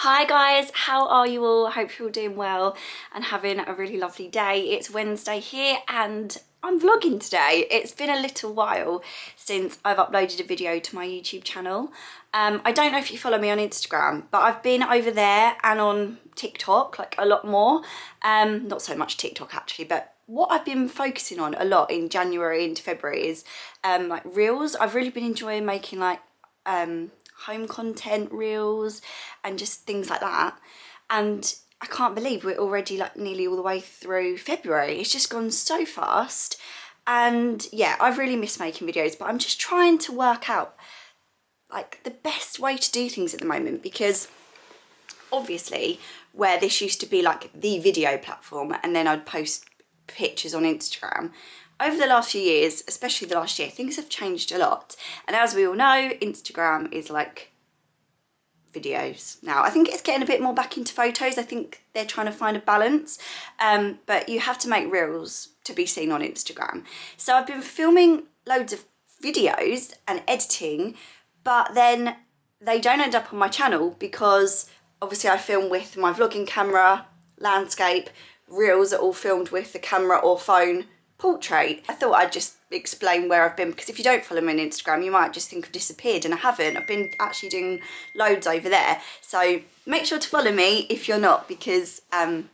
Hi guys, how are you all? Hope you're all doing well and having a really lovely day. It's Wednesday here and I'm vlogging today. It's been a little while since I've uploaded a video to my YouTube channel. I don't know if you follow me on Instagram, but I've been over there and on TikTok like a lot more. Not so much TikTok actually, but what I've been focusing on a lot in January into February is like reels. I've really been enjoying making like home content reels and just things like that, and I can't believe we're already like nearly all the way through February. It's just gone so fast, and yeah, I've really missed making videos, but I'm just trying to work out like the best way to do things at the moment, because obviously where this used to be like the video platform and then I'd post pictures on Instagram, over the last few years, especially the last year, things have changed a lot. And as we all know, Instagram is like videos now. I think it's getting a bit more back into photos. I think they're trying to find a balance, but you have to make reels to be seen on Instagram. So I've been filming loads of videos and editing, but then they don't end up on my channel because obviously I film with my vlogging camera, landscape. Reels are all filmed with the camera or phone portrait. I thought I'd just explain where I've been, because if you don't follow me on Instagram you might just think I've disappeared, and I haven't. I've been actually doing loads over there, so make sure to follow me if you're not, because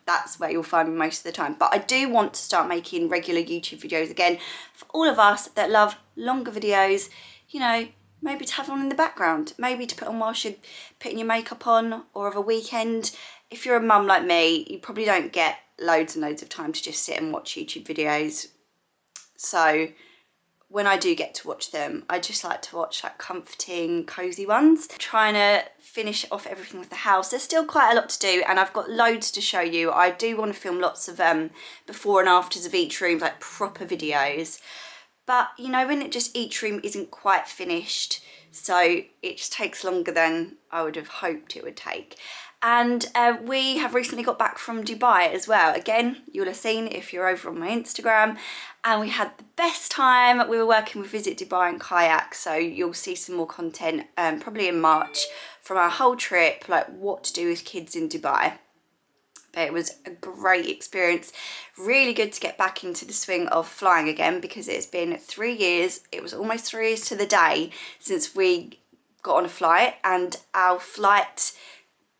that's where you'll find me most of the time. But I do want to start making regular YouTube videos again for all of us that love longer videos, you know, maybe to have on in the background, maybe to put on whilst you're putting your makeup on, or of a weekend. If you're a mum like me, you probably don't get loads and loads of time to just sit and watch YouTube videos. So when I do get to watch them, I just like to watch like comforting, cozy ones. Trying to finish off everything with the house. There's still quite a lot to do and I've got loads to show you. I do want to film lots of before and afters of each room, like proper videos. But you know, when each room isn't quite finished, so it just takes longer than I would have hoped it would take. And we have recently got back from Dubai as well. Again, you'll have seen if you're over on my Instagram, and we had the best time. We were working with Visit Dubai and Kayak, so you'll see some more content probably in March from our whole trip, like what to do with kids in Dubai. But it was a great experience. Really good to get back into the swing of flying again, because it's been 3 years. It was almost 3 years to the day since we got on a flight, and our flight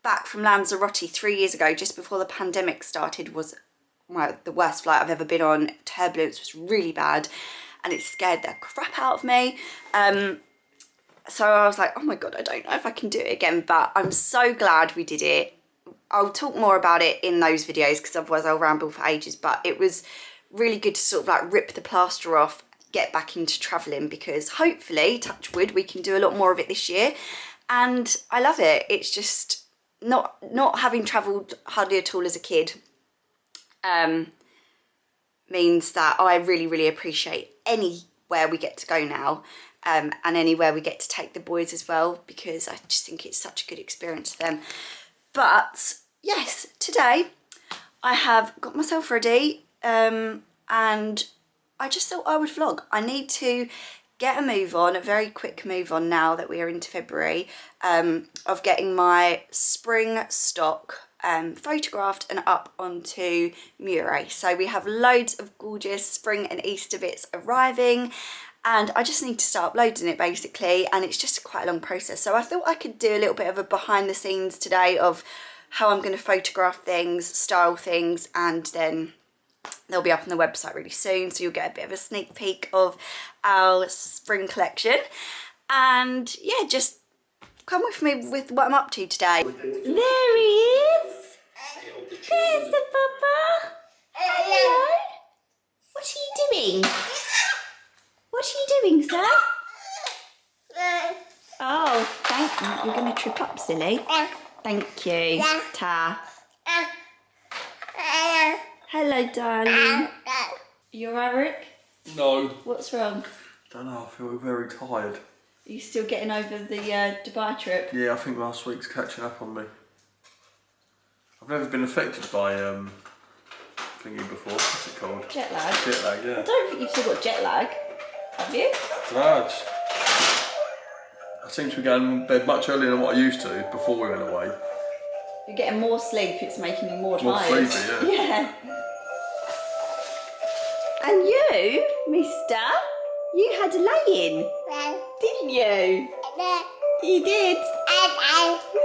back from Lanzarote 3 years ago, just before the pandemic started, was the worst flight I've ever been on. Turbulence was really bad and it scared the crap out of me. So I was like, oh my God, I don't know if I can do it again, but I'm so glad we did it. I'll talk more about it in those videos because otherwise I'll ramble for ages, but it was really good to sort of like rip the plaster off, get back into travelling, because hopefully, touch wood, we can do a lot more of it this year. And I love it. It's just not having travelled hardly at all as a kid means that I really appreciate anywhere we get to go now, and anywhere we get to take the boys as well, because I just think it's such a good experience for them. But yes, today I have got myself ready and I just thought I would vlog. I need to get a move on, a very quick move on now that we are into February, of getting my spring stock photographed and up onto Murray. So we have loads of gorgeous spring and Easter bits arriving, and I just need to start uploading it basically, and it's just quite a long process. So I thought I could do a little bit of a behind the scenes today of how I'm going to photograph things, style things, and then they'll be up on the website really soon, so you'll get a bit of a sneak peek of our spring collection. And yeah, just come with me with what I'm up to today. There he is! There's the papa! Hello! What are you doing? What are you doing, sir? Oh, thank you. You're going to trip up, silly. Thank you. Ta. Hello, darling. You alright, Rick? No. What's wrong? Don't know, I feel very tired. Are you still getting over the Dubai trip? Yeah, I think last week's catching up on me. I've never been affected by thingy before. What's it called? Jet lag? Jet lag, yeah. I don't think you've still got jet lag. Have you? No, I seem to be going to bed much earlier than what I used to before we went away. You're getting more sleep, it's making you more tired. More sleepy, Yeah. And you, mister, you had a lay-in, didn't you? You did.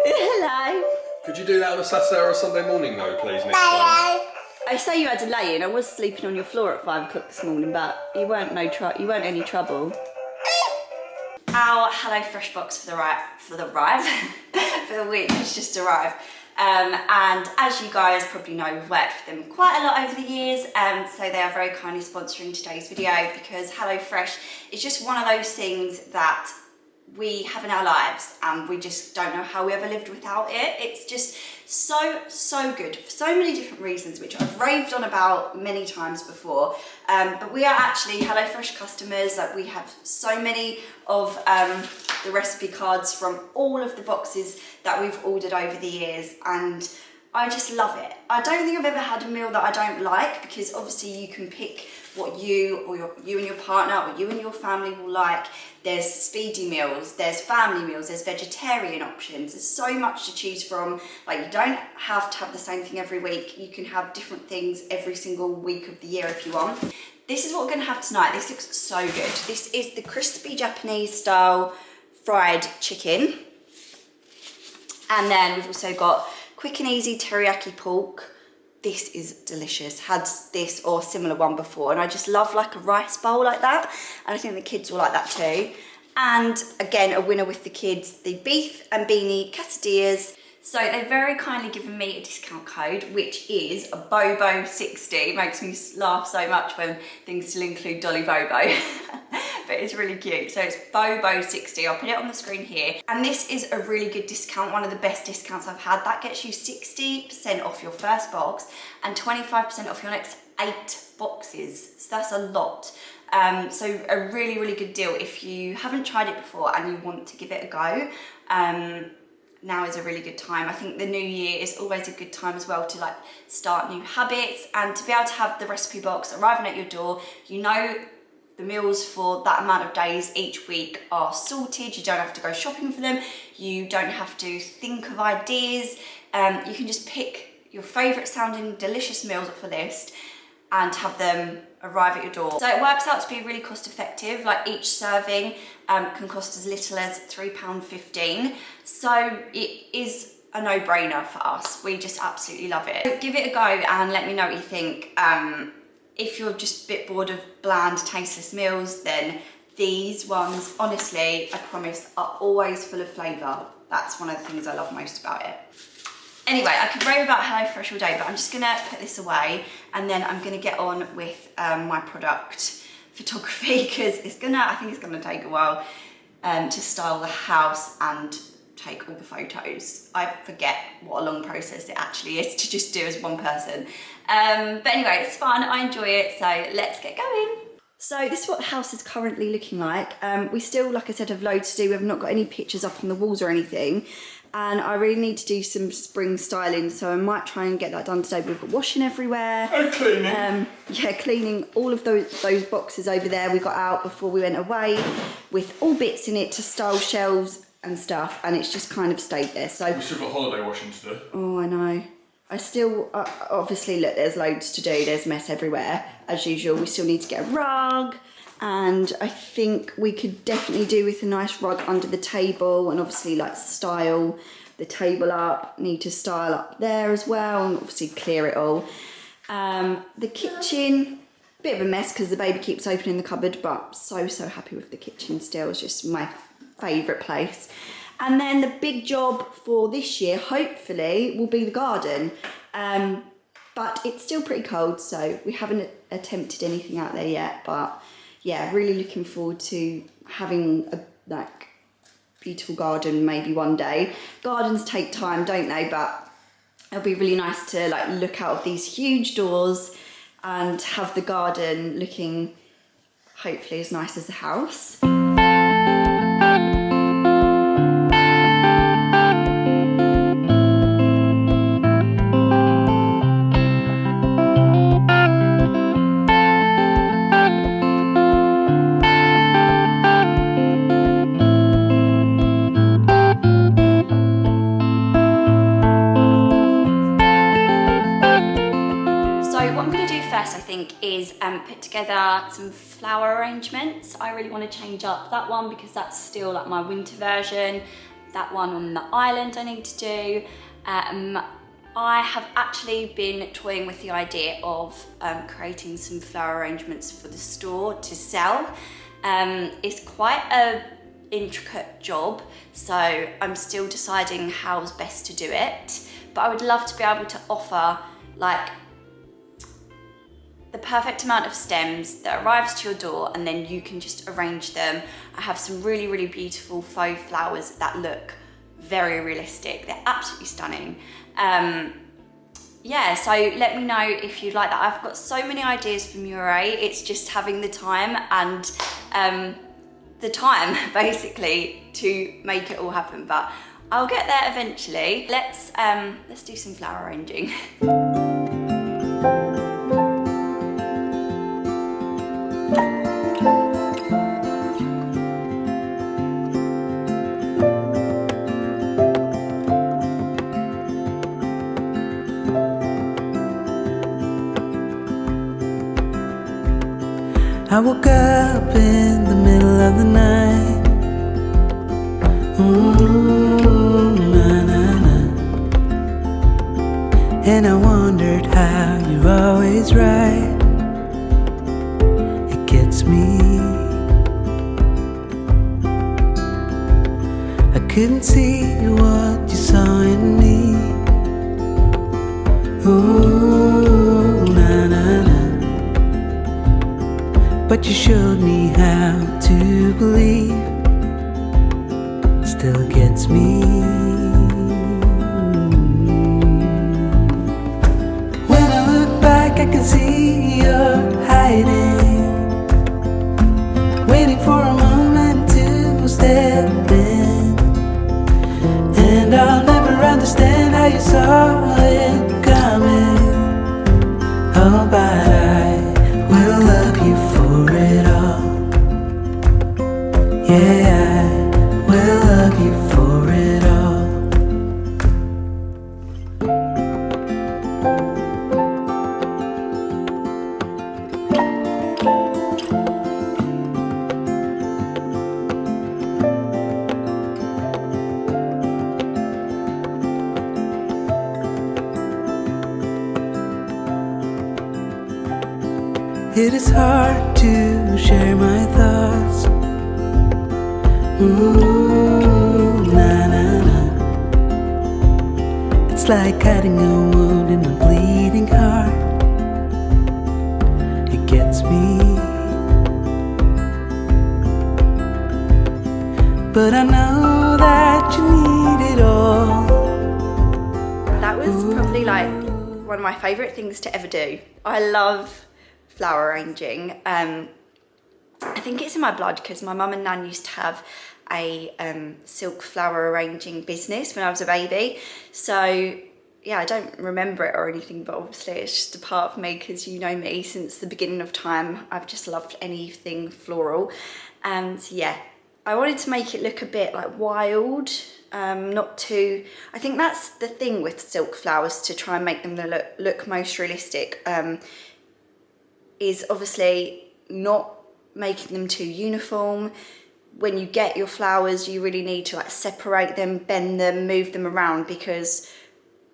Hello. Could you do that on a Saturday or a Sunday morning though, please, next time? I say you had a lay-in. I was sleeping on your floor at 5 o'clock this morning, but you weren't any trouble. Our HelloFresh box for the week has just arrived. And as you guys probably know, we've worked with them quite a lot over the years, so they are very kindly sponsoring today's video, because HelloFresh is just one of those things that we have in our lives and we just don't know how we ever lived without it. It's just so good for so many different reasons, which I've raved on about many times before, but we are actually HelloFresh customers. Like, we have so many of the recipe cards from all of the boxes that we've ordered over the years, and I just love it. I don't think I've ever had a meal that I don't like, because obviously you can pick what you and your partner or you and your family will like. There's speedy meals, there's family meals, there's vegetarian options. There's so much to choose from. Like, you don't have to have the same thing every week. You can have different things every single week of the year if you want. This is what we're gonna have tonight. This looks so good. This is the crispy Japanese style fried chicken. And then we've also got quick and easy teriyaki pork. This is delicious. Had this or similar one before, and I just love like a rice bowl like that, and I think the kids will like that too. And again, a winner with the kids, the beef and beanie quesadillas. So they've very kindly given me a discount code, which is BOBO60. Makes me laugh so much when things still include Dolly Bobo. But it's really cute. So it's BOBO60. I'll put it on the screen here. And this is a really good discount, one of the best discounts I've had. That gets you 60% off your first box and 25% off your next 8 boxes. So that's a lot. So a really, really good deal if you haven't tried it before and you want to give it a go. Now is a really good time. I think the new year is always a good time as well to like start new habits, and to be able to have the recipe box arriving at your door. You know the meals for that amount of days each week are sorted. You don't have to go shopping for them. You don't have to think of ideas. You can just pick your favourite sounding delicious meals off a list and have them arrive at your door. So it works out to be really cost effective. Like, each serving can cost as little as £3.15. So it is a no-brainer for us. We just absolutely love it. So give it a go and let me know what you think. If you're just a bit bored of bland, tasteless meals, then these ones, honestly, I promise, are always full of flavour. That's one of the things I love most about it. Anyway, I could rave about HelloFresh all day, but I'm just gonna put this away and then I'm gonna get on with my product photography, because I think it's gonna take a while to style the house and take all the photos. I forget what a long process it actually is to just do as one person. But anyway, it's fun, I enjoy it, so let's get going. So this is what the house is currently looking like. We still, like I said, have loads to do. We've not got any pictures up on the walls or anything. And I really need to do some spring styling, so I might try and get that done today. We've got washing everywhere. And cleaning. Yeah, cleaning all of those boxes over there we got out before we went away, with all bits in it to style shelves and stuff, and it's just kind of stayed there. So we've still got holiday washing to do. Oh, I know. I still, obviously, look, there's loads to do. There's mess everywhere, as usual. We still need to get a rug. And I think we could definitely do with a nice rug under the table, and obviously like style the table up. Need to style up there as well, and obviously clear it all. The kitchen, bit of a mess because the baby keeps opening the cupboard, but so happy with the kitchen still. It's just my favourite place. And then the big job for this year, hopefully, will be the garden. But it's still pretty cold, so we haven't attempted anything out there yet. But yeah, really looking forward to having a beautiful garden maybe one day. Gardens take time, don't they? But it'll be really nice to look out of these huge doors and have the garden looking hopefully as nice as the house. process, I think, is put together some flower arrangements. I really want to change up that one because that's still like my winter version. That one on the island I need to do. I have actually been toying with the idea of creating some flower arrangements for the store to sell. It's quite a intricate job, so I'm still deciding how's best to do it. But I would love to be able to offer like the perfect amount of stems that arrives to your door, and then you can just arrange them. I have some really, really beautiful faux flowers that look very realistic. They're absolutely stunning. Yeah, so let me know if you'd like that. I've got so many ideas for Murray. It's just having the time and basically to make it all happen. But I'll get there eventually. Let's do some flower arranging. I woke up in the middle of the night. And I wondered how you're always right. It gets me. I couldn't see what you saw in me. But you showed me how to believe. Still gets me. When I look back, I can see you're hiding, waiting for a moment to step in. And I'll never understand how you saw it coming. Oh, but I will love you for it all. Yeah, I will love you for it all. It is hard to share my thoughts. It's like cutting a wound in a bleeding heart. It gets me. But I know that you need it all. That was probably like one of my favourite things to ever do. I love flower arranging. I think it's in my blood because my mum and nan used to have a silk flower arranging business when I was a baby. So yeah, I don't remember it or anything, but obviously it's just a part of me because you know me since the beginning of time. I've just loved anything floral. And yeah, I wanted to make it look a bit like wild, not too, I think that's the thing with silk flowers, to try and make them look most realistic, is obviously not making them too uniform. When you get your flowers, you really need to like separate them, bend them, move them around, because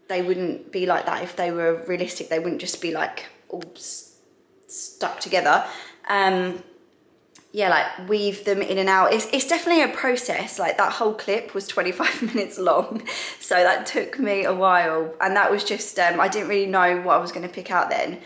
they wouldn't be like that if they were realistic. They wouldn't just be like all stuck together. Yeah, like weave them in and out. It's definitely a process. Like that whole clip was 25 minutes long, so that took me a while, and that was just I didn't really know what I was going to pick out then.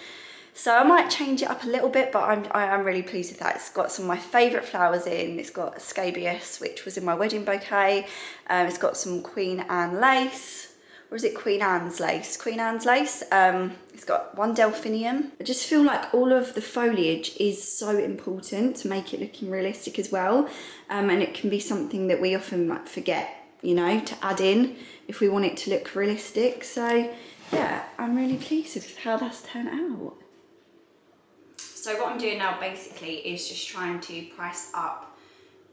So I might change it up a little bit, but I'm really pleased with that. It's got some of my favourite flowers in. It's got scabious, which was in my wedding bouquet. It's got some Queen Anne lace. Or is it Queen Anne's lace? Queen Anne's lace. It's got one delphinium. I just feel like all of the foliage is so important to make it looking realistic as well. And it can be something that we often like forget, you know, to add in if we want it to look realistic. So yeah, I'm really pleased with how that's turned out. So what I'm doing now basically is just trying to price up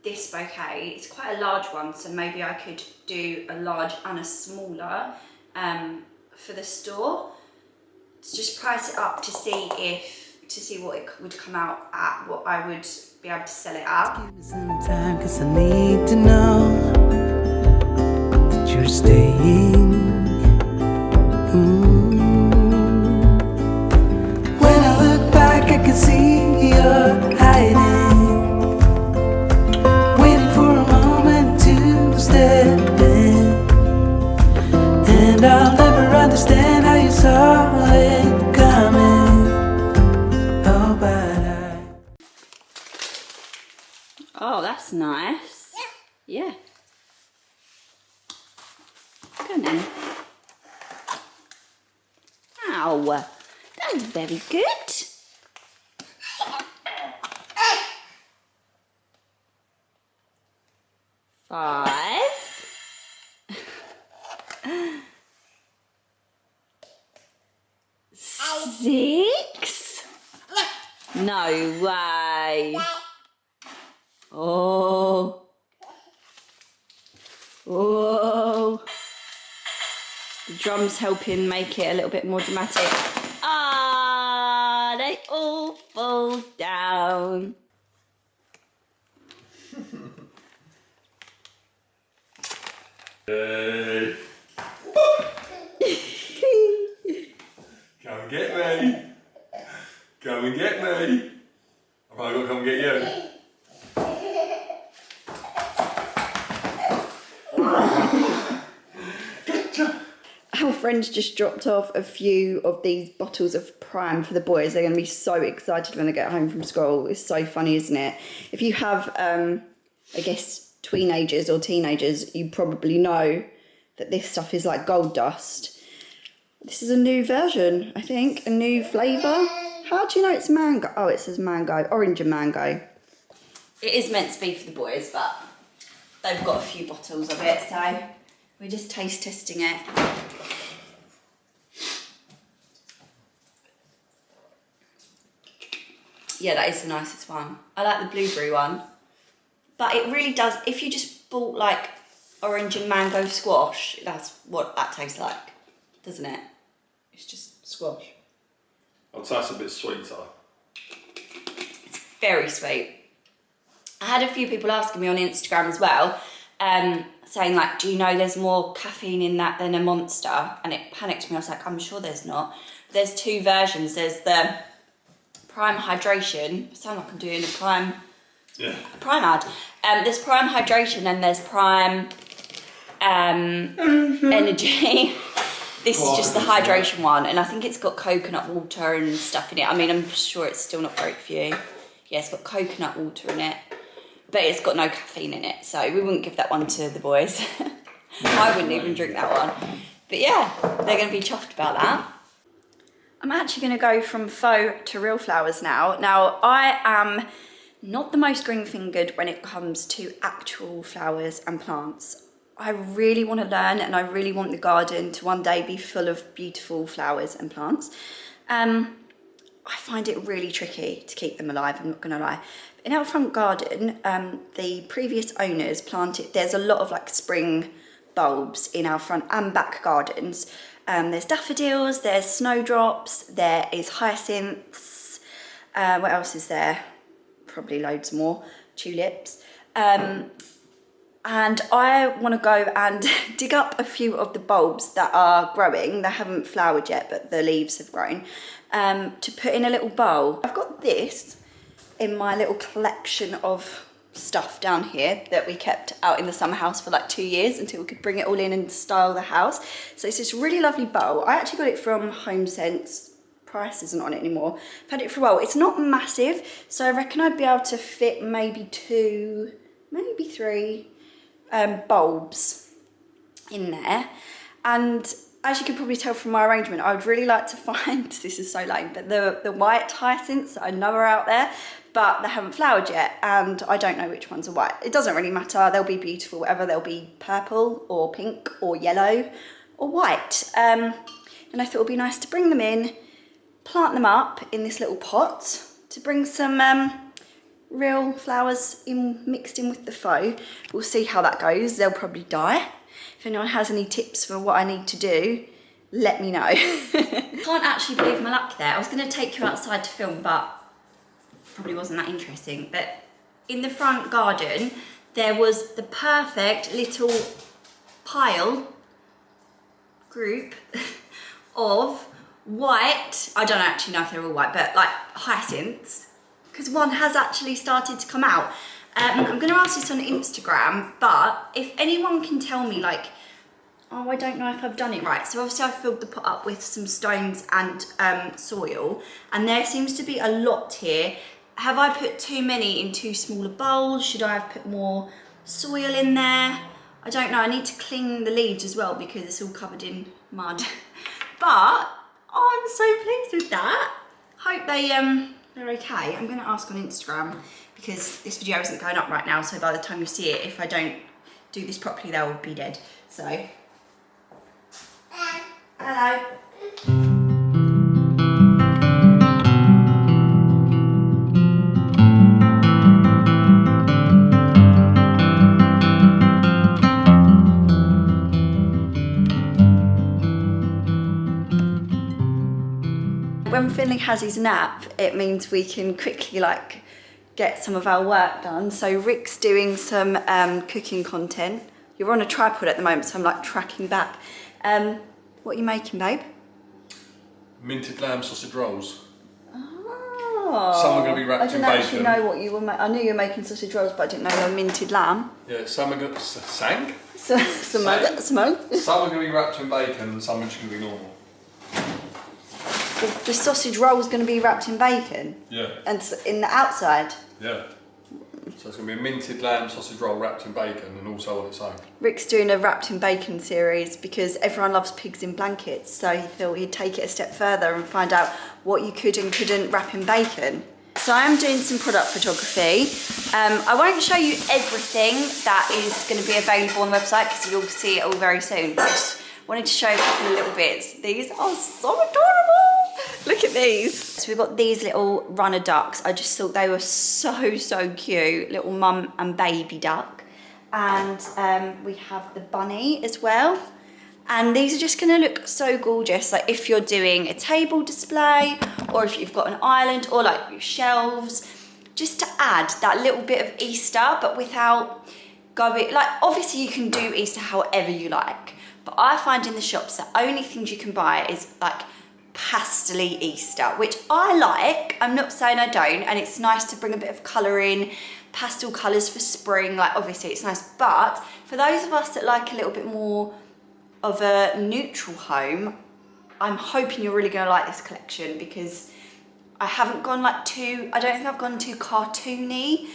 this bouquet. It's quite a large one, so maybe I could do a large and a smaller for the store. to just price it up to see what it would come out at, what I would be able to sell it at. Give me some time, 'cause I need to know that you're staying. When I look back, I can see you're hiding, waiting for a moment to step in. And I'll never understand how you saw it coming. Oh, but Oh, that's nice. Yeah. Go on then. Ow, that was very good. Five. Six. No way. Oh. Whoa. The drum's helping make it a little bit more dramatic. Ah, they all fall down. Hey. Come and get me. Come and get me. I've got to come and get you. Our friends just dropped off a few of these bottles of Prime for the boys. They're going to be so excited when they get home from school. It's so funny, isn't it? If you have, I guess, teenagers or teenagers, you probably know that this stuff is like gold dust. This is a new version, I think, a new flavour. How do you know it's mango? Oh, it says mango, orange and mango. It is meant to be for the boys, but they've got a few bottles of it, so we're just taste testing it. Yeah, that is the nicest one. I like the blueberry one. But it really does, if you just bought like orange and mango squash, that's what that tastes like, doesn't it? It's just squash. I'd say it's a bit sweeter. It's very sweet. I had a few people asking me on Instagram as well, saying like, do you know there's more caffeine in that than a Monster? And it panicked me. I was like, I'm sure there's not. There's two versions. There's the Prime Hydration. I sound like I'm doing a Prime ad. There's Prime Hydration and there's Prime Energy. This is just the hydration one, and I think it's got coconut water and stuff in it. I mean, I'm sure it's still not great for you. Yeah, it's got coconut water in it, but it's got no caffeine in it, so we wouldn't give that one to the boys. I wouldn't even drink that one. But yeah, they're going to be chuffed about that. I'm actually going to go from faux to real flowers now. Now, I am not the most green-fingered when it comes to actual flowers and plants. I really want to learn, and I really want the garden to one day be full of beautiful flowers and plants. I find it really tricky to keep them alive, I'm not going to lie. In our front garden, the previous owners planted, there's a lot of like spring bulbs in our front and back gardens. There's daffodils, there's snowdrops, there is hyacinths. What else is there? Probably loads more. Tulips. And I want to go and dig up a few of the bulbs that are growing. They haven't flowered yet, but the leaves have grown, to put in a little bowl. I've got this in my little collection of stuff down here that we kept out in the summer house for like 2 years until we could bring it all in and style the house. So it's this really lovely bowl. I actually got it from HomeSense. Price isn't on it anymore. I've had it for a while. It's not massive, so I reckon I'd be able to fit maybe 2, maybe 3 bulbs in there. And as you can probably tell from my arrangement, I would really like to find, this is so lame, but the white hyacinths that I know are out there, but they haven't flowered yet, and I don't know which ones are white. It doesn't really matter, they'll be beautiful, whatever, they'll be purple or pink or yellow or white. And I thought it would be nice to bring them in, plant them up in this little pot to bring some real flowers mixed in with the faux. We'll see how that goes. They'll probably die. If anyone has any tips for what I need to do, let me know. Can't actually believe my luck there. I was gonna take you outside to film, but probably wasn't that interesting. But in the front garden, there was the perfect little group of white, I don't actually know if they're all white, but like hyacinths, because one has actually started to come out. I'm gonna ask this on Instagram, but if anyone can tell me like, oh, I don't know if I've done it right. So obviously I filled the pot up with some stones and soil, and there seems to be a lot here. Have I put too many in too smaller bowls? Should I have put more soil in there? I don't know. I need to clean the leaves as well because it's all covered in mud. But oh, I'm so pleased with that. Hope they're okay. I'm going to ask on Instagram because this video isn't going up right now. So by the time you see it, if I don't do this properly, they'll be dead. So, hello. When Finley has his nap, it means we can quickly like get some of our work done. So Rick's doing some cooking content. You're on a tripod at the moment, so I'm like tracking back. What are you making, babe? Minted lamb sausage rolls. Oh. Some are going to be wrapped in bacon. I didn't actually know what you were I knew you were making sausage rolls, but I didn't know they were minted lamb. Yeah, some are going to... Sang? Some are going to be wrapped in bacon and some are just going to be normal. The sausage roll is going to be wrapped in bacon? Yeah. And in the outside? Yeah. So it's going to be a minted lamb sausage roll wrapped in bacon and also on its own. Rick's doing a wrapped in bacon series because everyone loves pigs in blankets, so he thought he'd take it a step further and find out what you could and couldn't wrap in bacon. So I am doing some product photography. I won't show you everything that is going to be available on the website because you'll see it all very soon. I just wanted to show you a couple of little bits. These are so adorable. Look at these. So we've got these little runner ducks. I just thought they were so cute. Little mum and baby duck. And we have the bunny as well. And these are just gonna look so gorgeous. Like if you're doing a table display or if you've got an island or like your shelves, just to add that little bit of Easter, but without going, like obviously you can do Easter however you like. But I find in the shops the only things you can buy is like pastel-y Easter, which I like. I'm not saying I don't, and it's nice to bring a bit of colour in, pastel colours for spring, like obviously it's nice. But for those of us that like a little bit more of a neutral home, I'm hoping you're really going to like this collection because I haven't gone like I don't think I've gone too cartoony,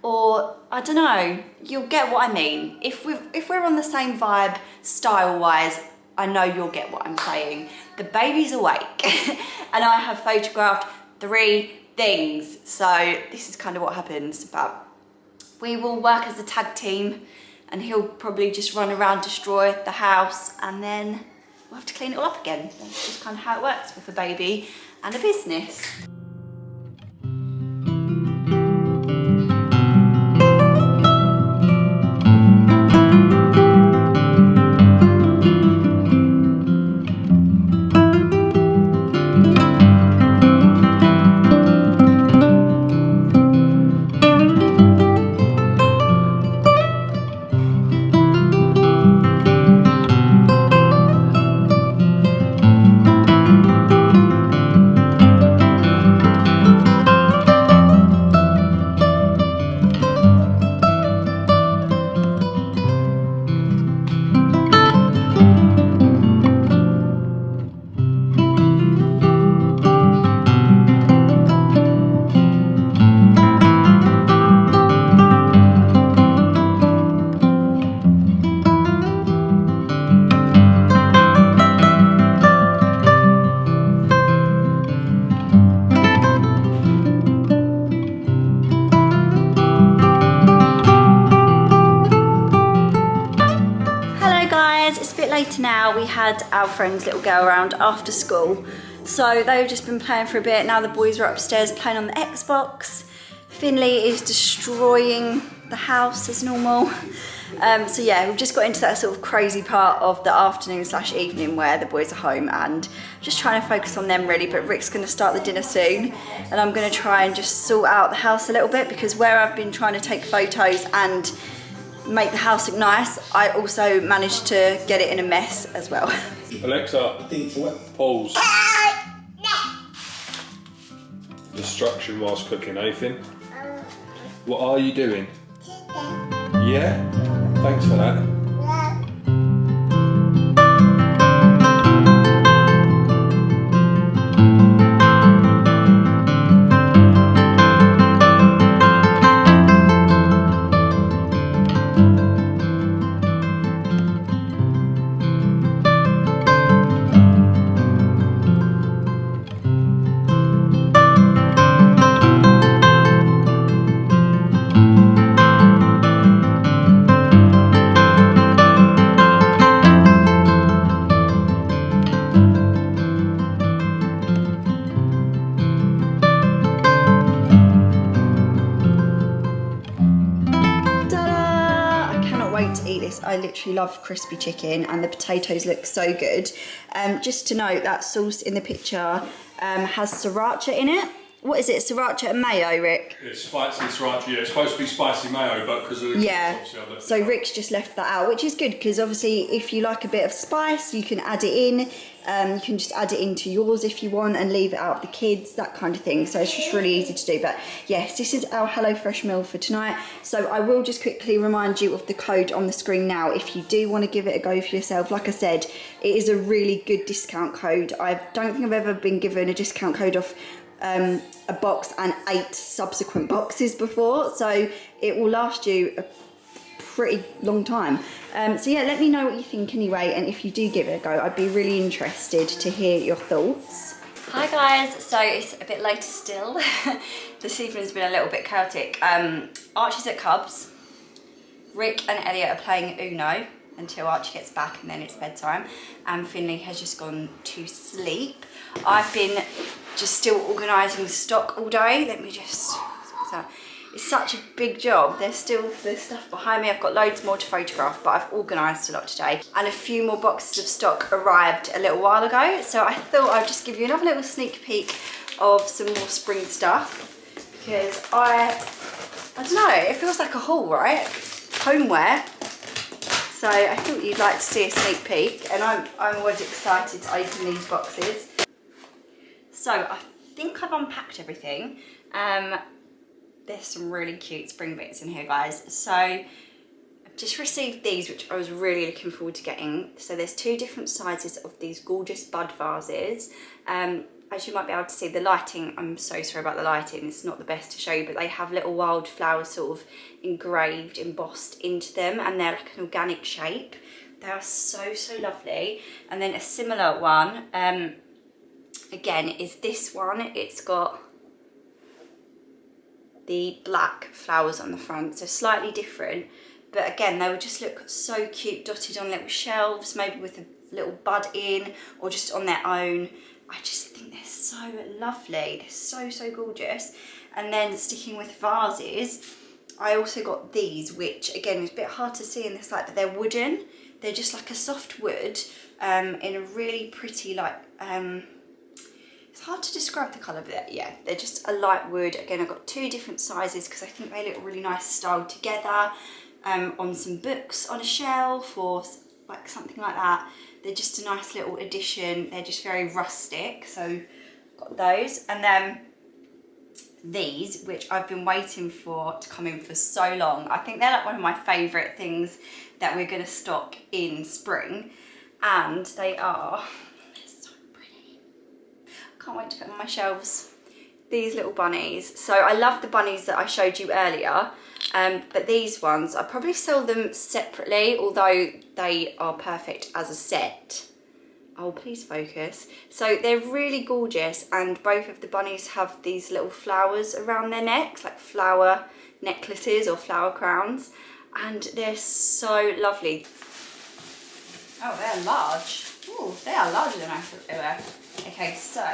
or I don't know, you'll get what I mean. If we're on the same vibe style-wise, I know you'll get what I'm saying. The baby's awake and I have photographed 3 things. So this is kind of what happens, but we will work as a tag team and he'll probably just run around, destroy the house, and then we'll have to clean it all up again. That's just kind of how it works with a baby and a business. Later now, we had our friend's little girl around after school, so they've just been playing for a bit. Now the boys are upstairs playing on the Xbox. Finley is destroying the house as normal, So yeah, we've just got into that sort of crazy part of the afternoon / evening where the boys are home and just trying to focus on them really, but Rick's going to start the dinner soon and I'm going to try and just sort out the house a little bit, because where I've been trying to take photos and make the house look nice, I also managed to get it in a mess as well. Alexa, pause. Destruction whilst cooking, Nathan. What are you doing? Yeah? Thanks for that. I literally love crispy chicken and the potatoes look so good. Just to note, that sauce in the picture has sriracha in it. What is it, sriracha and mayo, Rick? It's spicy sriracha, yeah, it's supposed to be spicy mayo, but because of the yeah, so Rick's just left that out, which is good because obviously if you like a bit of spice, you can add it in. You can just add it into yours if you want and leave it out of the kids, that kind of thing. So it's just really easy to do. But yes, this is our HelloFresh meal for tonight. So I will just quickly remind you of the code on the screen now if you do want to give it a go for yourself. Like I said, it is a really good discount code. I don't think I've ever been given a discount code of a box and 8 subsequent boxes before, so it will last you a pretty long time. So yeah, let me know what you think anyway, and if you do give it a go, I'd be really interested to hear your thoughts. Hi guys, so it's a bit later still. This evening's been a little bit chaotic. Archie's at Cubs, Rick and Elliot are playing Uno until Archie gets back and then it's bedtime, and Finley has just gone to sleep. I've been just still organising the stock all day. Let me just, it's such a big job. There's still stuff behind me. I've got loads more to photograph, but I've organised a lot today. And a few more boxes of stock arrived a little while ago. So I thought I'd just give you another little sneak peek of some more spring stuff, because I don't know, it feels like a haul, right? Homeware. So I thought you'd like to see a sneak peek, and I'm always excited to open these boxes. So I think I've unpacked everything. There's some really cute spring bits in here, guys. So I've just received these, which I was really looking forward to getting. So there's 2 different sizes of these gorgeous bud vases. As you might be able to see, the lighting, I'm so sorry about the lighting, it's not the best to show you, but they have little wildflowers sort of engraved, embossed into them, and they're like an organic shape. They are so, so lovely. And then a similar one, again, is this one. It's got the black flowers on the front, so slightly different, but again, they would just look so cute, dotted on little shelves, maybe with a little bud in, or just on their own. I just think they're so lovely. They're so, so gorgeous. And then sticking with vases, I also got these, which again is a bit hard to see in this light, but they're wooden. They're just like a soft wood in a really pretty, like, it's hard to describe the colour, but yeah, they're just a light wood. Again, I've got 2 different sizes because I think they look really nice styled together on some books on a shelf or like something like that. They're just a nice little addition. They're just very rustic, so got those. And then these, which I've been waiting for to come in for so long. I think they're like one of my favourite things that we're going to stock in spring, and they are, they're so pretty. Can't wait to put them on my shelves. These little bunnies. So I love the bunnies that I showed you earlier, but these ones, I probably sell them separately, although they are perfect as a set. Oh, please focus. So they're really gorgeous, and both of the bunnies have these little flowers around their necks, like flower necklaces or flower crowns, and they're so lovely. Oh, they're large. Oh, they are larger than I thought they were. Okay, so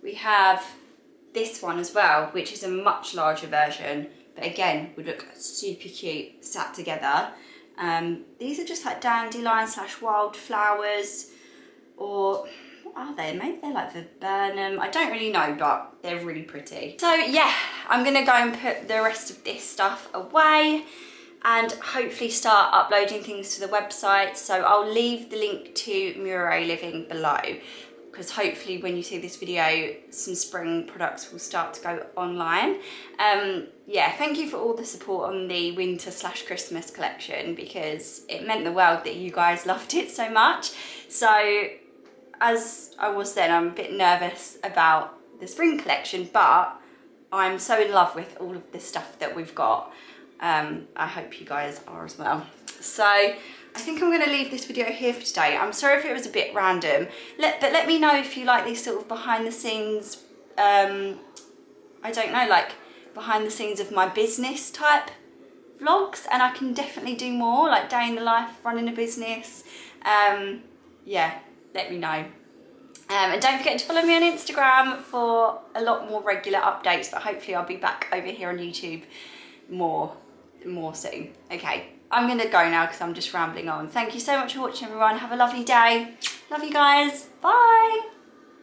we have this one as well, which is a much larger version. but again, would look super cute sat together. These are just like dandelion / wildflowers, or what are they? Maybe they're like viburnum. I don't really know, but they're really pretty. So yeah, I'm gonna go and put the rest of this stuff away and hopefully start uploading things to the website. So I'll leave the link to Muro Living below, because hopefully when you see this video, some spring products will start to go online. Yeah, thank you for all the support on the winter / Christmas collection, because it meant the world that you guys loved it so much. So as I was then, I'm a bit nervous about the spring collection, but I'm so in love with all of the stuff that we've got. I hope you guys are as well. So I think I'm going to leave this video here for today. I'm sorry if it was a bit random, but let me know if you like these sort of behind the scenes, I don't know, like behind the scenes of my business type vlogs, and I can definitely do more, like day in the life running a business. Yeah, let me know. And don't forget to follow me on Instagram for a lot more regular updates, but hopefully I'll be back over here on YouTube more soon. Okay, I'm gonna go now because I'm just rambling on. Thank you so much for watching, everyone. Have a lovely day. Love you guys. Bye.